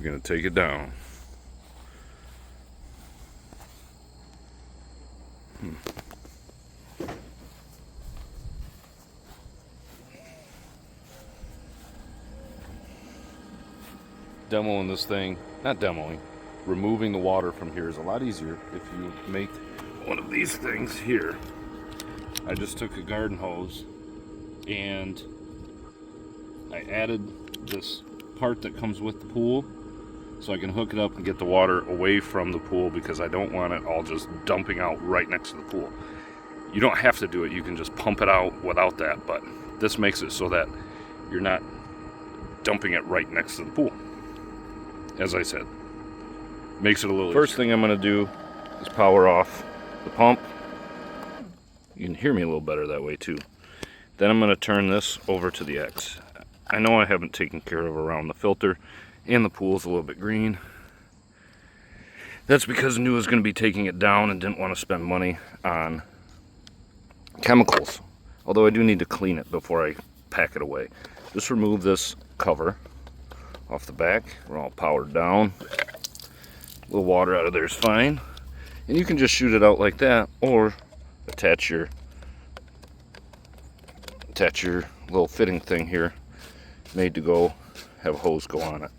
We're going to take it down. Demoing this thing, not demoing, removing the water from here is a lot easier if you make one of these things here. I just took a garden hose and I added this part that comes with the pool so I can hook it up and get the water away from the pool, because I don't want it all just dumping out right next to the pool. You don't have to do it, you can just pump it out without that, but this makes it so that you're not dumping it right next to the pool. As I said, makes it a little First thing I'm going to do is power off the pump. You can hear me a little better that way too. Then I'm going to turn this over to the X. I know I haven't taken care of around the filter, and the pool's a little bit green. That's because I knew I was going to be taking it down and didn't want to spend money on chemicals. Although I do need to clean it before I pack it away. Just remove this cover off the back. We're all powered down. A little water out of there is fine. And you can just shoot it out like that, or attach your little fitting thing here, made to go, have a hose go on it.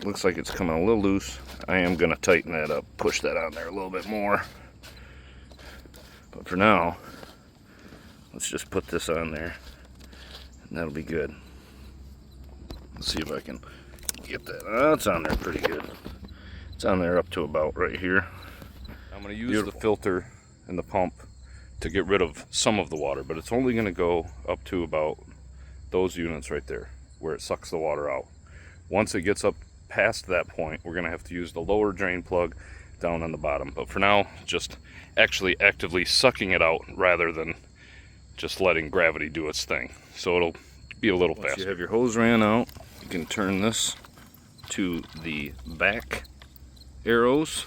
Looks like it's coming a little loose. I am going to tighten that up, push that on there a little bit more. But for now, let's just put this on there, and that'll be good. Let's see if I can get that. Oh, it's on there pretty good. It's on there up to about right here. I'm going to use the filter and the pump to get rid of some of the water, but it's only going to go up to about those units right there, where it sucks the water out. Once it gets up past that point, we're going to have to use the lower drain plug down on the bottom. But for now, just actually actively sucking it out rather than just letting gravity do its thing. So it'll be a little faster. Once you have your hose ran out, you can turn this to the back arrows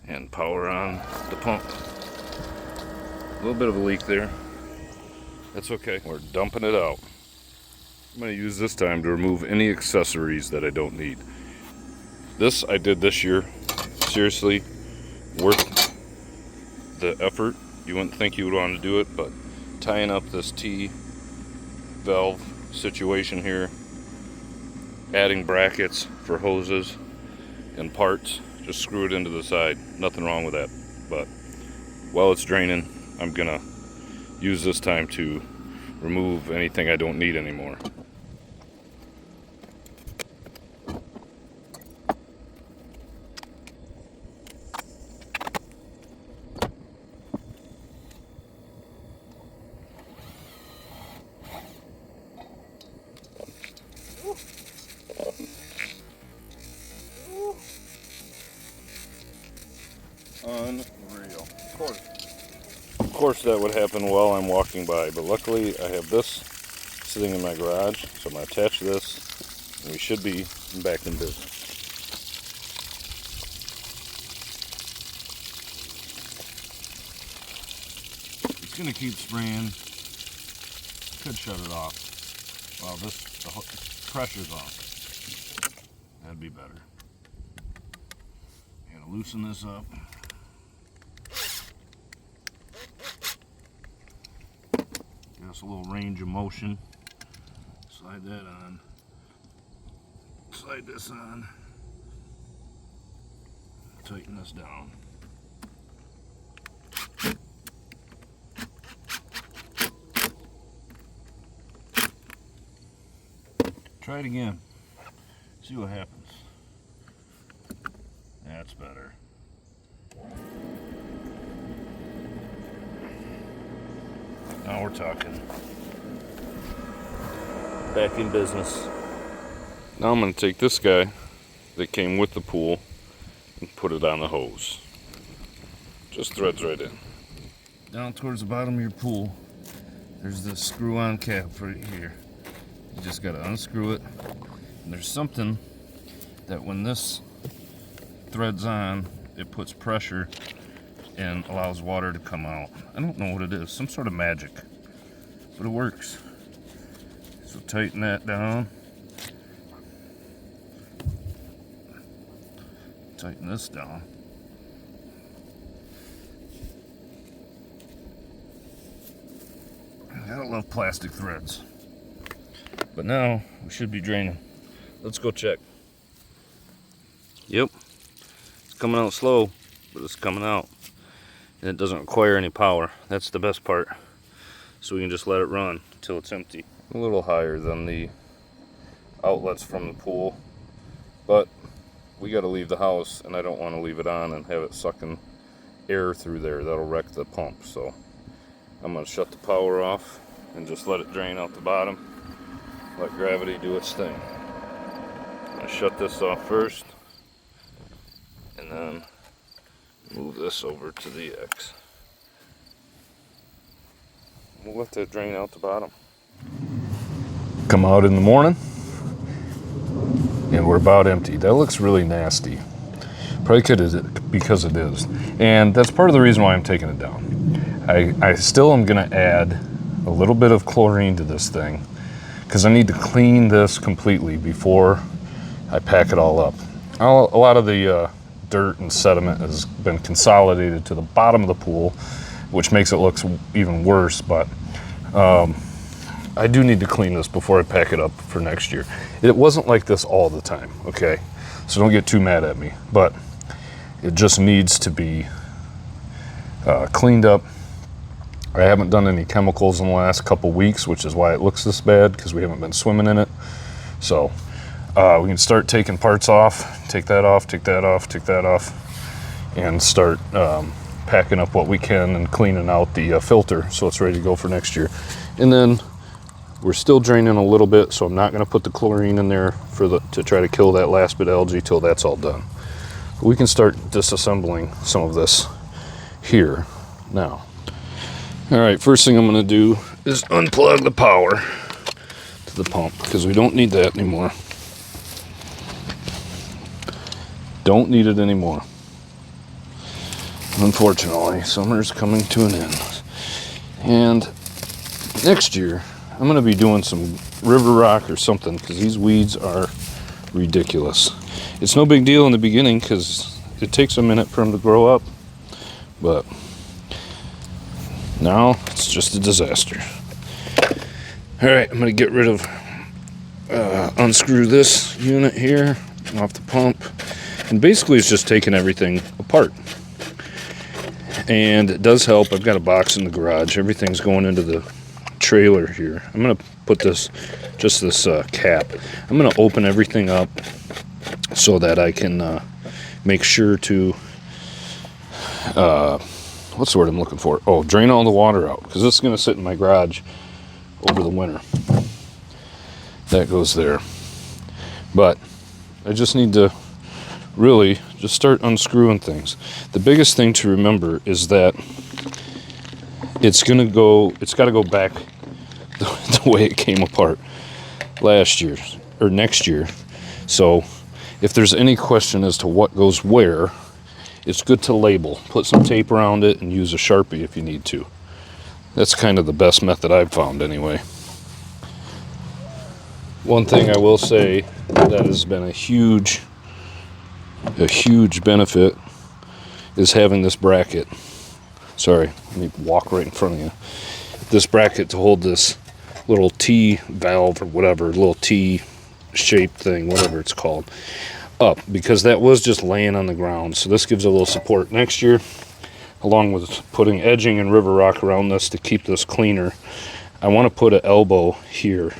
and power on the pump. A little bit of a leak there. That's okay. We're dumping it out. I'm going to use this time to remove any accessories that I don't need. This I did this year. Seriously, worth the effort. You wouldn't think you would want to do it, but tying up this T valve situation here, adding brackets for hoses and parts, just screw it into the side. Nothing wrong with that. But while it's draining, I'm going to use this time to remove anything I don't need anymore. Unreal. Of course that would happen while I'm walking by, but luckily I have this sitting in my garage, so I'm going to attach this and we should be back in business. It's going to keep spraying. Could shut it off while the pressure's off. That'd be better. Gotta loosen this up. Give us a little range of motion. Slide that on. Slide this on. Tighten this down. Try it again. See what happens. That's better. Now we're talking. Back in business. Now I'm going to take this guy that came with the pool and put it on the hose. Just threads right in. Down towards the bottom of your pool, there's this screw-on cap right here. You just got to unscrew it. And there's something that when this threads on, it puts pressure and allows water to come out. I don't know what it is, some sort of magic, but it works. So tighten that down. Tighten this down. I gotta love plastic threads. But now we should be draining. Let's go check. Yep, it's coming out slow, but it's coming out. And it doesn't require any power. That's the best part. So we can just let it run until it's empty. A little higher than the outlets from the pool, but we got to leave the house, and I don't want to leave it on and have it sucking air through there. That'll wreck the pump. So I'm going to shut the power off and just let it drain out the bottom. Let gravity do its thing. I'm going to shut this off first, and then move this over to the X. We'll let that drain out the bottom. Come out in the morning, and we're about empty. That looks really nasty. Probably because it is. And that's part of the reason why I'm taking it down. I still am gonna add a little bit of chlorine to this thing, because I need to clean this completely before I pack it all up. A lot of the dirt and sediment has been consolidated to the bottom of the pool, which makes it look even worse, but I do need to clean this before I pack it up for next year. It wasn't like this all the time, okay? So don't get too mad at me, but it just needs to be cleaned up. I haven't done any chemicals in the last couple weeks, which is why it looks this bad, because we haven't been swimming in it. So we can start taking parts off, take that off, take that off, take that off, and start packing up what we can and cleaning out the filter so it's ready to go for next year. And then we're still draining a little bit, so I'm not going to put the chlorine in there to try to kill that last bit of algae till that's all done. We can start disassembling some of this here now. All right, first thing I'm going to do is unplug the power to the pump, because we don't need that anymore. Don't need it anymore. Unfortunately, summer's coming to an end. And next year, I'm going to be doing some river rock or something, because these weeds are ridiculous. It's no big deal in the beginning because it takes a minute for them to grow up, but now it's just a disaster. All right, I'm going to get rid of, unscrew this unit here off the pump, and basically it's just taking everything apart. And it does help. I've got a box in the garage. Everything's going into the trailer here. I'm going to put this cap. I'm going to open everything up so that I can make sure to what's the word I'm looking for? Oh, drain all the water out, because this is going to sit in my garage over the winter. That goes there. But I just need to really just start unscrewing things. The biggest thing to remember is that it's got to go back the way it came apart last year or next year. So if there's any question as to what goes where, it's good to label. Put some tape around it and use a Sharpie if you need to. That's kind of the best method I've found anyway. One thing I will say that has been a huge benefit is having this bracket. Sorry, let me walk right in front of you. This bracket to hold this little T valve or whatever, little T shaped thing, whatever it's called, up, because that was just laying on the ground. So this gives a little support. Next year, along with putting edging and river rock around this to keep this cleaner, I want to put an elbow here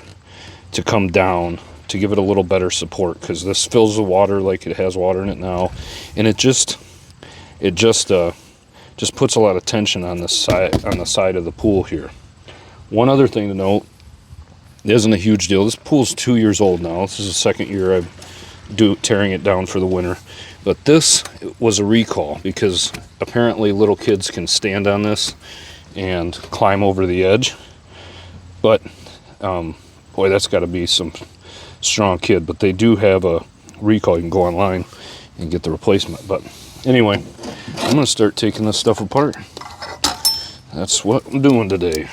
to come down to give it a little better support, because this fills the water like it has water in it now, and it just puts a lot of tension on the side of the pool here. One other thing to note, it isn't a huge deal. This pool's 2 years old now. This is the second year I'm tearing it down for the winter. But this was a recall, because apparently little kids can stand on this and climb over the edge. But boy, that's got to be some strong kid. But they do have a recall. You can go online and get the replacement. But anyway, I'm going to start taking this stuff apart. That's what I'm doing today.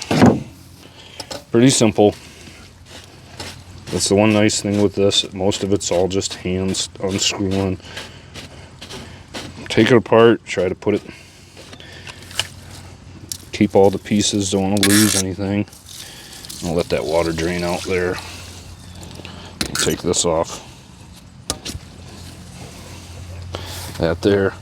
Pretty simple. That's the one nice thing with this. Most of it's all just hands unscrewing. take it apart, try to put it, keep all the pieces, don't want to lose anything. I'll let that water drain out there. Take this off. That there.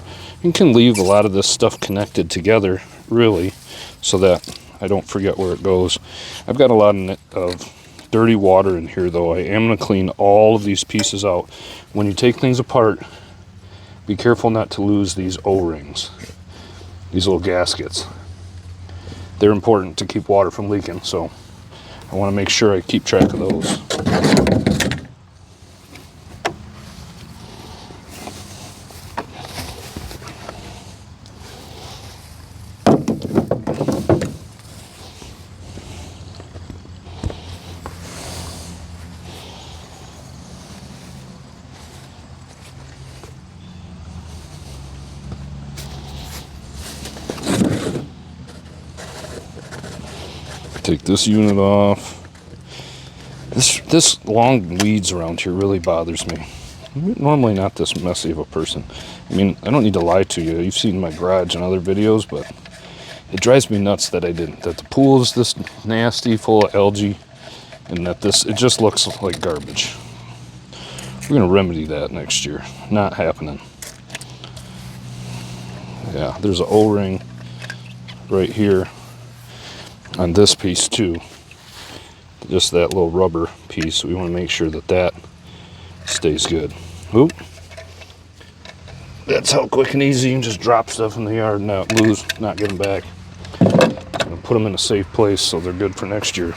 You can leave a lot of this stuff connected together, really, so that I don't forget where it goes. I've got a lot of dirty water in here, though. I am going to clean all of these pieces out. When you take things apart, be careful not to lose these O-rings, these little gaskets. They're important to keep water from leaking, so I want to make sure I keep track of those. Take this unit off. This long weeds around here really bothers me. I'm normally not this messy of a person. I mean, I don't need to lie to you. You've seen my garage and other videos, but it drives me nuts that the pool is this nasty, full of algae, and that it just looks like garbage. We're gonna remedy that next year. Not happening. Yeah, there's an O-ring right here on this piece too. Just that little rubber piece. We want to make sure that stays good. Oop. That's how quick and easy you can just drop stuff in the yard and not get them back. And put them in a safe place so they're good for next year.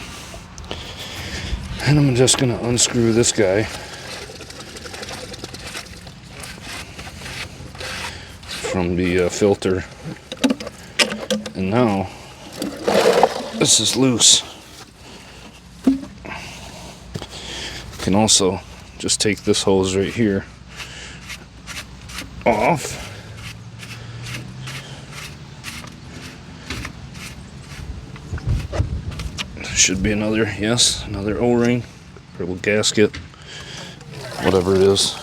And I'm just going to unscrew this guy from the filter. And now this is loose. Can also just take this hose right here off. Should be another O-ring, or little gasket, whatever it is.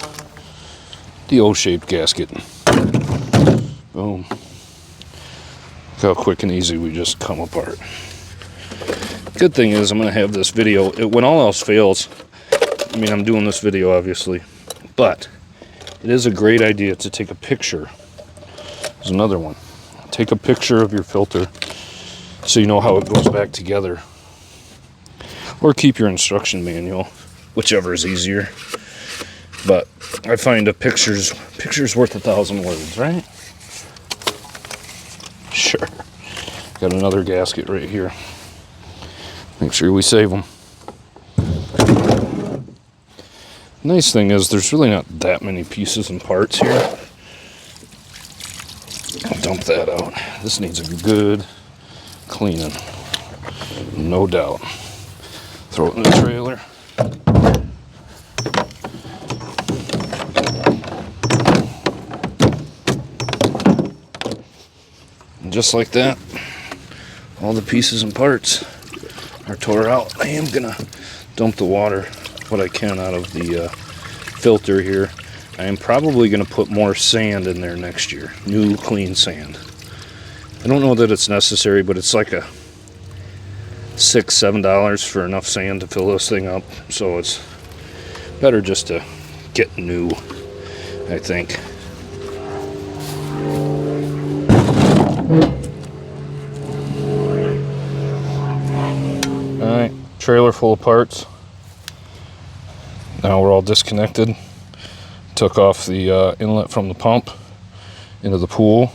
The O-shaped gasket. Boom. Look how quick and easy we just come apart. Good thing is I'm going to have this video, when all else fails, I mean, I'm doing this video obviously, but it is a great idea to take a picture. There's another one. Take a picture of your filter so you know how it goes back together. Or keep your instruction manual, whichever is easier. But I find a picture's worth 1,000 words, right? Sure. Got another gasket right here. Make sure we save them. Nice thing is there's really not that many pieces and parts here. I'll dump that out. This needs a good cleaning, no doubt. Throw it in the trailer. And just like that, all the pieces and parts are tore out. I am gonna dump the water, what I can, out of the filter here. I am probably gonna put more sand in there next year. New clean sand. I don't know that it's necessary, but it's like a $6-7 for enough sand to fill this thing up. So it's better just to get new, I think. Alright, trailer full of parts. Now we're all disconnected. Took off the inlet from the pump into the pool.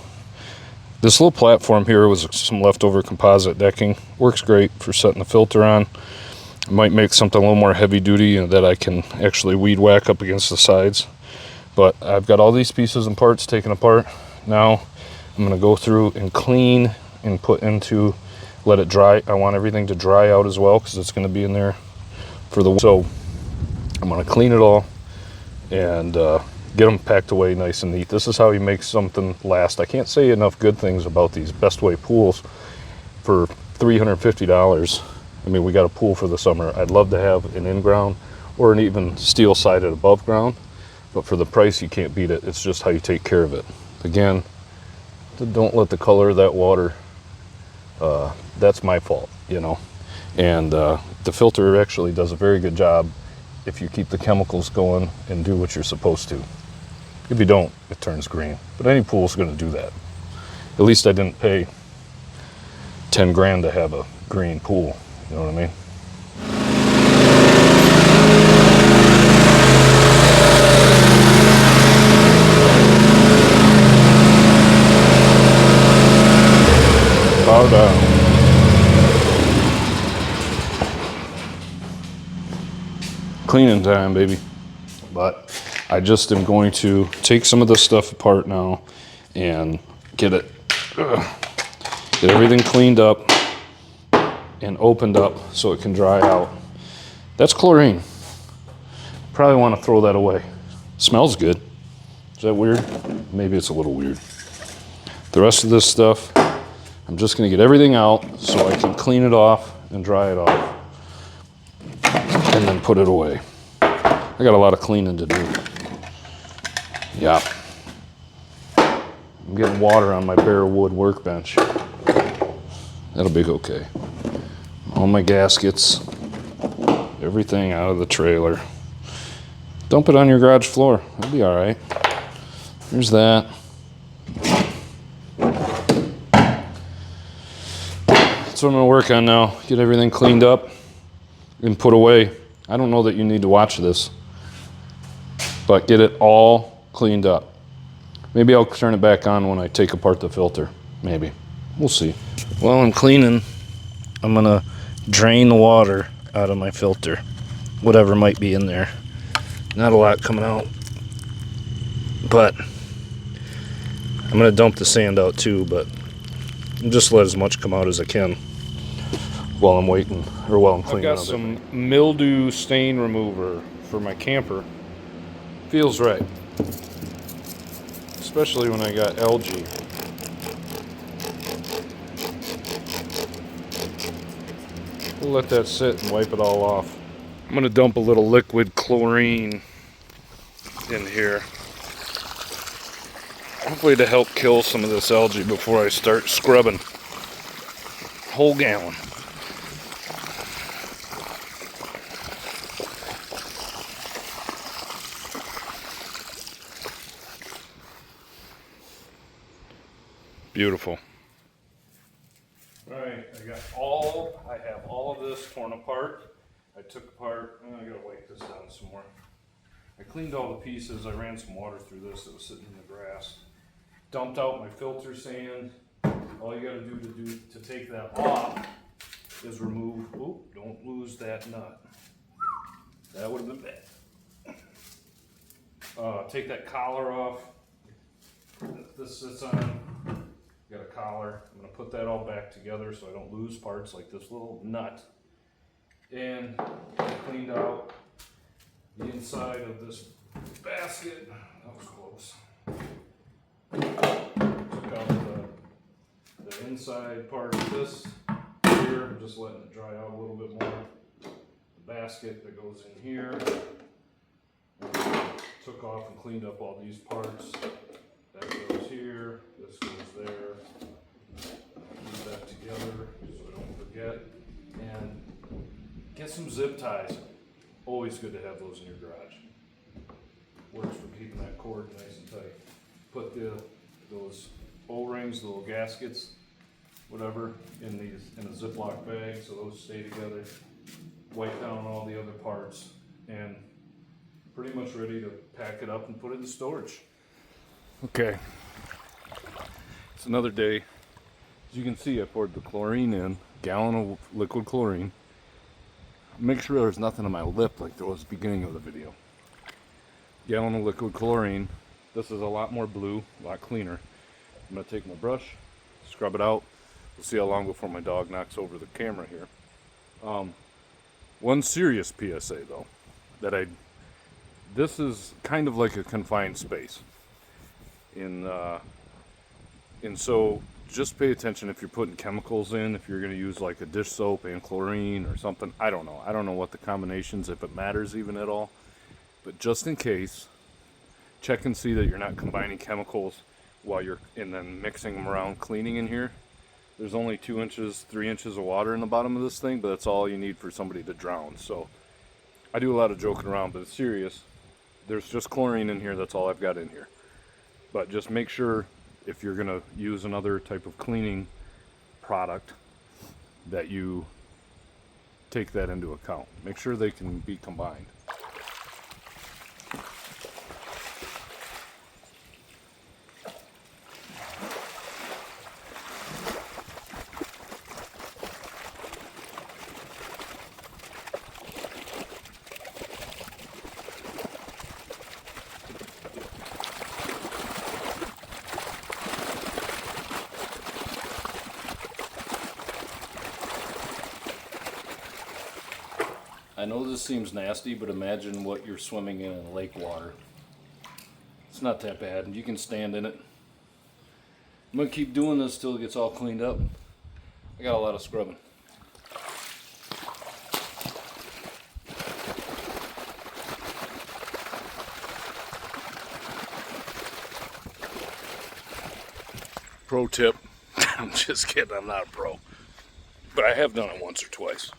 This little platform here was some leftover composite decking. Works great for setting the filter on. I might make something a little more heavy duty and that I can actually weed whack up against the sides. But I've got all these pieces and parts taken apart. Now I'm going to go through and clean and put into, let it dry. I want everything to dry out as well because it's going to be in there for the, so I'm going to clean it all and get them packed away nice and neat. This is how you make something last. I can't say enough good things about these Bestway pools for $350. I mean, we got a pool for the summer. I'd love to have an in-ground or an even steel-sided above ground, but for the price, you can't beat it. It's just how you take care of it. Again, don't let the color of that water, that's my fault, you know. And the filter actually does a very good job if you keep the chemicals going and do what you're supposed to. If you don't, it turns green. But any pool's going to do that. At least I didn't pay 10 grand to have a green pool, you know what I mean? Power down. Cleaning time, baby. But I just am going to take some of this stuff apart now and get everything cleaned up and opened up so it can dry out. That's chlorine. Probably want to throw that away. Smells good. Is that weird? Maybe it's a little weird. The rest of this stuff, I'm just going to get everything out so I can clean it off and dry it off and then put it away. I got a lot of cleaning to do. Yeah. I'm getting water on my bare wood workbench. That'll be okay. All my gaskets, everything out of the trailer. Dump it on your garage floor. That'll be all right. There's that. That's what I'm gonna work on now. Get everything cleaned up and put away. I don't know that you need to watch this, but get it all cleaned up. Maybe I'll turn it back on when I take apart the filter. Maybe. We'll see. While I'm cleaning, I'm gonna drain the water out of my filter. Whatever might be in there. Not a lot coming out, but I'm gonna dump the sand out too, but just let as much come out as I can while I'm waiting, or while I'm cleaning. I've got some mildew stain remover for my camper. Feels right. Especially when I got algae. We'll let that sit and wipe it all off. I'm gonna dump a little liquid chlorine in here. Hopefully to help kill some of this algae before I start scrubbing. Whole gallon. Beautiful. Alright, I have all of this torn apart. I took apart, I gotta wipe this down some more. I cleaned all the pieces, I ran some water through this that was sitting in the grass. Dumped out my filter sand. All you gotta do to take that off is remove, oh, don't lose that nut. That would have been bad. Take that collar off that this sits on. Got a collar. I'm going to put that all back together so I don't lose parts like this little nut. And I cleaned out the inside of this basket. That was close. Took out the inside part of this here. I'm just letting it dry out a little bit more. The basket that goes in here. Took off and cleaned up all these parts. That goes here, this goes there. Put that together so I don't forget. And get some zip ties. Always good to have those in your garage. Works for keeping that cord nice and tight. Put those O-rings, the little gaskets, whatever, in a Ziploc bag so those stay together. Wipe down all the other parts and pretty much ready to pack it up and put it in storage. Okay, it's another day. As you can see, I poured the chlorine in, gallon of liquid chlorine. Make sure there's nothing on my lip like there was at the beginning of the video. Gallon of liquid chlorine. This is a lot more blue, a lot cleaner. I'm gonna take my brush, scrub it out. We'll see how long before my dog knocks over the camera here. One serious PSA though, this is kind of like a confined space. And so just pay attention if you're putting chemicals in, if you're going to use like a dish soap and chlorine or something. I don't know what the combinations, if it matters even at all, but just in case, check and see that you're not combining chemicals while you're, and then mixing them around, cleaning in here. There's only 2 inches, 3 inches of water in the bottom of this thing, but that's all you need for somebody to drown. So I do a lot of joking around, but it's serious. There's just chlorine in here, that's all I've got in here. But just make sure if you're gonna use another type of cleaning product that you take that into account. Make sure they can be combined. I know this seems nasty, but imagine what you're swimming in lake water. It's not that bad, and you can stand in it. I'm gonna keep doing this till it gets all cleaned up. I got a lot of scrubbing. Pro tip, I'm just kidding, I'm not a pro. But I have done it once or twice.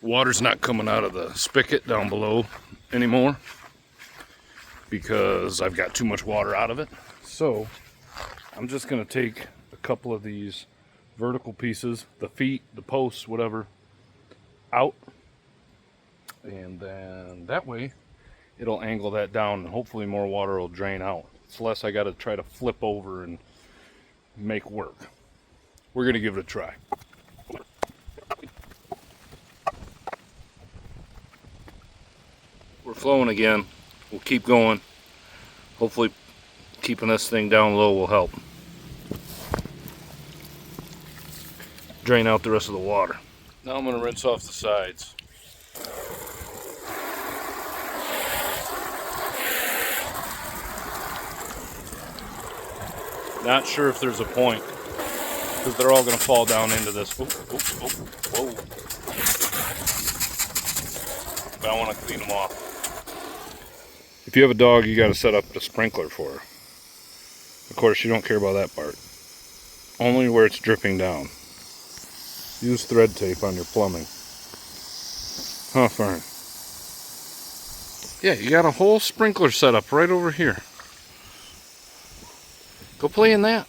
Water's not coming out of the spigot down below anymore because I've got too much water out of it. So I'm just going to take a couple of these vertical pieces, the feet, the posts, whatever, out. And then that way it'll angle that down and hopefully more water will drain out. It's less I got to try to flip over and make work. We're going to give it a try. We're flowing again. We'll keep going. Hopefully keeping this thing down low will help. Drain out the rest of the water. Now I'm going to rinse off the sides. Not sure if there's a point because they're all going to fall down into this. Whoa. But I want to clean them off. If you have a dog, you got to set up the sprinkler for her. Of course, you don't care about that part. Only where it's dripping down. Use thread tape on your plumbing. Huh, Fern? Yeah, you got a whole sprinkler set up right over here. Go play in that.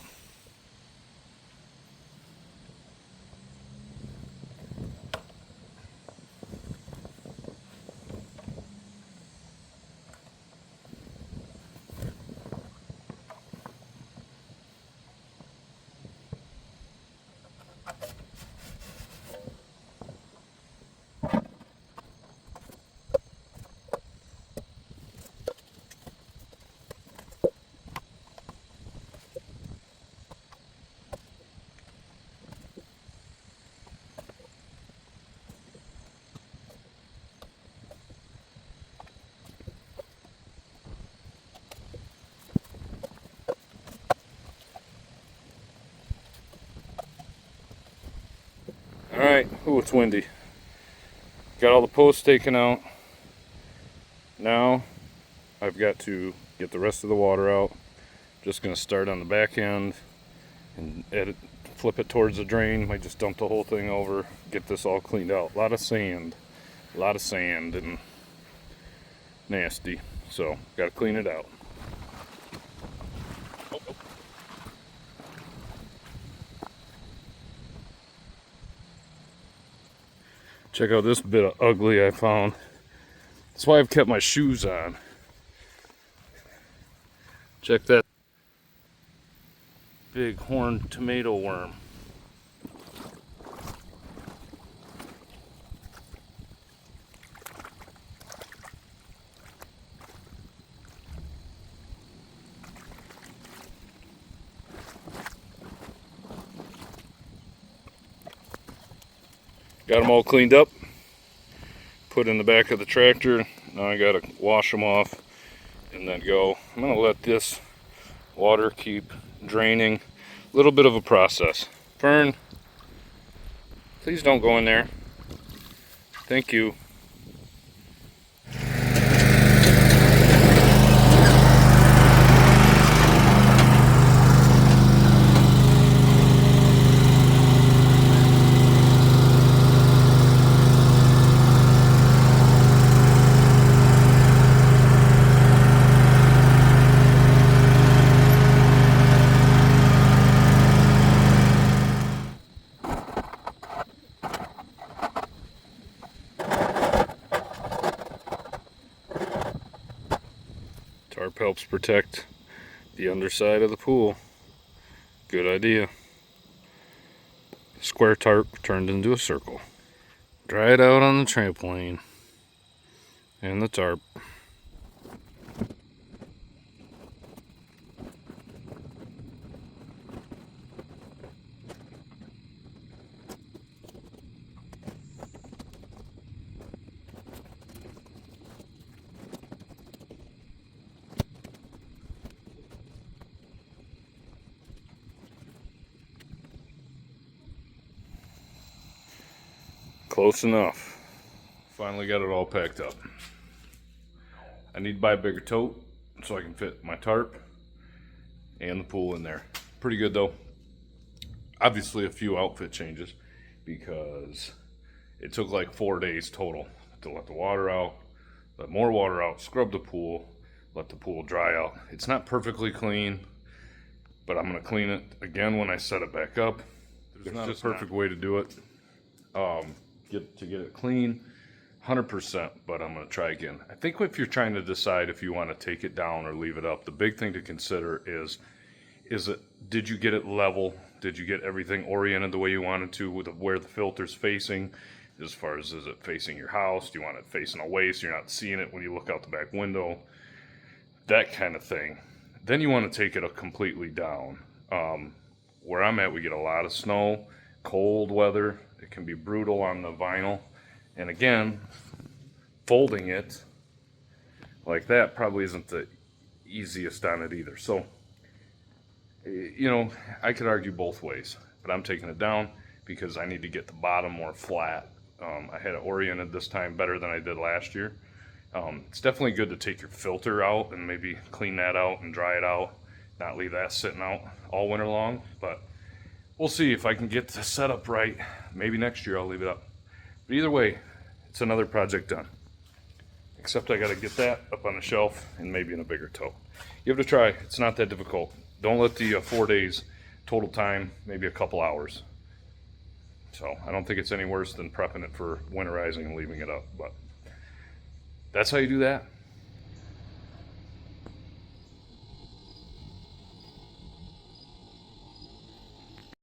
Alright, ooh, it's windy. Got all the posts taken out. Now I've got to get the rest of the water out. Just going to start on the back end and flip it towards the drain. Might just dump the whole thing over, get this all cleaned out. A lot of sand and nasty. So, got to clean it out. Check out this bit of ugly I found. That's why I've kept my shoes on. Check that big horned tomato worm. Got them all cleaned up, put in the back of the tractor. Now I gotta wash them off and then go. I'm gonna let this water keep draining. A little bit of a process. Fern, please don't go in there. Thank you. Tarp helps protect the underside of the pool. Good idea. Square tarp turned into a circle. Dry it out on the trampoline and the tarp. Close enough. Finally got it all packed up. I need to buy a bigger tote so I can fit my tarp and the pool in there. Pretty good though. Obviously a few outfit changes because it took like 4 days total to let the water out, let more water out, scrub the pool, let the pool dry out. It's not perfectly clean, but I'm gonna clean it again when I set it back up. There's not a perfect way to do it. Get it clean 100%, but I'm going to try again. I think if you're trying to decide if you want to take it down or leave it up, the big thing to consider is did you get it level? Did you get everything oriented the way you wanted to with where the filter's facing? As far as, is it facing your house? Do you want it facing away so you're not seeing it when you look out the back window? That kind of thing. Then you want to take it completely down. Where I'm at, we get a lot of snow, cold weather. It can be brutal on the vinyl. And again, folding it like that probably isn't the easiest on it either. So, you know, I could argue both ways, but I'm taking it down because I need to get the bottom more flat. I had it oriented this time better than I did last year. It's definitely good to take your filter out and maybe clean that out and dry it out, not leave that sitting out all winter long, but we'll see if I can get the setup right. Maybe next year I'll leave it up. But either way, it's another project done. Except I gotta get that up on the shelf and maybe in a bigger tote. Give it a try, it's not that difficult. Don't let the 4 days total time, maybe a couple hours. So I don't think it's any worse than prepping it for winterizing and leaving it up, but that's how you do that.